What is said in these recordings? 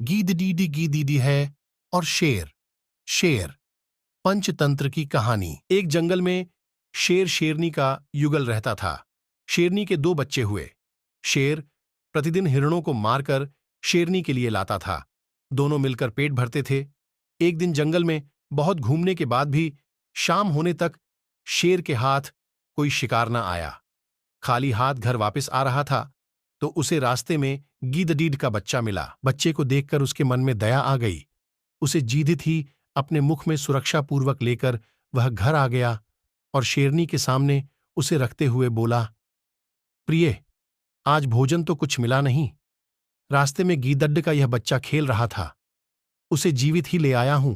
गीद DD गीदीडी है और शेर। शेर पंचतंत्र की कहानी। एक जंगल में शेर शेरनी का युगल रहता था। शेरनी के दो बच्चे हुए। शेर प्रतिदिन हिरणों को मारकर शेरनी के लिए लाता था। दोनों मिलकर पेट भरते थे। एक दिन जंगल में बहुत घूमने के बाद भी शाम होने तक शेर के हाथ कोई शिकार न आया। खाली हाथ घर वापस आ रहा था तो उसे रास्ते में गीदडीड का बच्चा मिला। बच्चे को देखकर उसके मन में दया आ गई। उसे जीवित ही अपने मुख में सुरक्षापूर्वक लेकर वह घर आ गया और शेरनी के सामने उसे रखते हुए बोला, प्रिय, आज भोजन तो कुछ मिला नहीं। रास्ते में गीदड़ का यह बच्चा खेल रहा था। उसे जीवित ही ले आया हूं।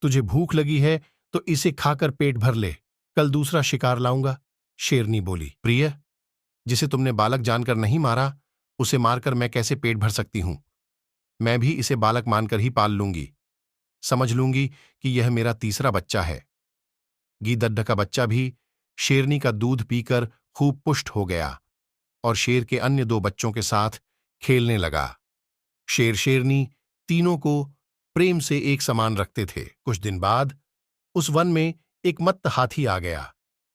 तुझे भूख लगी है तो इसे खाकर पेट भर ले। कल दूसरा शिकार लाऊंगा। शेरनी बोली, प्रिय, जिसे तुमने बालक जानकर नहीं मारा, उसे मारकर मैं कैसे पेट भर सकती हूं। मैं भी इसे बालक मानकर ही पाल लूंगी। समझ लूंगी कि यह मेरा तीसरा बच्चा है। गीदड़ का बच्चा भी शेरनी का दूध पीकर खूब पुष्ट हो गया और शेर के अन्य दो बच्चों के साथ खेलने लगा। शेर शेरनी तीनों को प्रेम से एक समान रखते थे। कुछ दिन बाद उस वन में एक मत्त हाथी आ गया।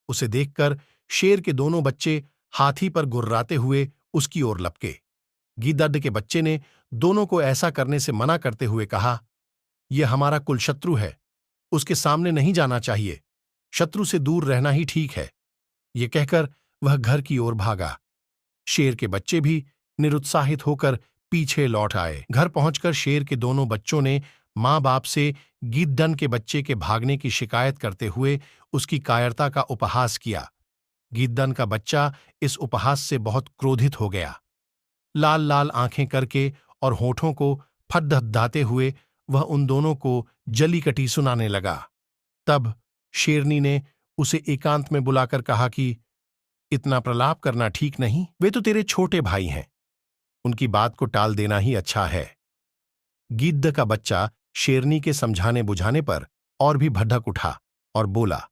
उसे देखकर शेर के दोनों बच्चे हाथी पर गुर्राते हुए उसकी ओर लपके। गीदड़ के बच्चे ने दोनों को ऐसा करने से मना करते हुए कहा, यह हमारा कुल शत्रु है, उसके सामने नहीं जाना चाहिए। शत्रु से दूर रहना ही ठीक है। ये कहकर वह घर की ओर भागा। शेर के बच्चे भी निरुत्साहित होकर पीछे लौट आए। घर पहुंचकर शेर के दोनों बच्चों ने मां बाप से गीदड़ के बच्चे के भागने की शिकायत करते हुए उसकी कायरता का उपहास किया। गीदड़ का बच्चा इस उपहास से बहुत क्रोधित हो गया। लाल लाल आंखें करके और होठों को फडफडाते हुए वह उन दोनों को जली कटी सुनाने लगा। तब शेरनी ने उसे एकांत में बुलाकर कहा कि इतना प्रलाप करना ठीक नहीं। वे तो तेरे छोटे भाई हैं, उनकी बात को टाल देना ही अच्छा है। गीदड़ का बच्चा शेरनी के समझाने बुझाने पर और भी भड़क उठा और बोला,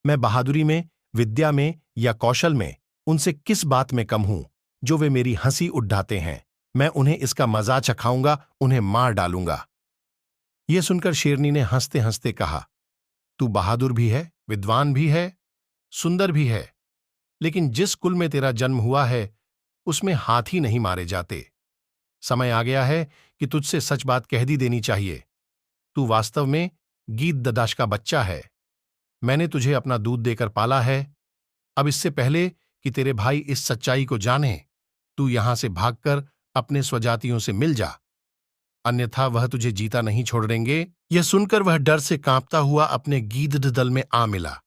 मैं बहादुरी में, विद्या में या कौशल में उनसे किस बात में कम हूं जो वे मेरी हंसी उड़ाते हैं। मैं उन्हें इसका मजा चखाऊंगा, उन्हें मार डालूंगा। यह सुनकर शेरनी ने हंसते हंसते कहा, तू बहादुर भी है, विद्वान भी है, सुंदर भी है, लेकिन जिस कुल में तेरा जन्म हुआ है उसमें हाथी नहीं मारे जाते। समय आ गया है कि तुझसे सच बात कह दी देनी चाहिए। तू वास्तव में गीदड़ का बच्चा है। मैंने तुझे अपना दूध देकर पाला है। अब इससे पहले कि तेरे भाई इस सच्चाई को जाने, तू यहां से भागकर अपने स्वजातियों से मिल जा, अन्यथा वह तुझे जीता नहीं छोड़ देंगे। यह सुनकर वह डर से कांपता हुआ अपने गीदड़ दल में आ मिला।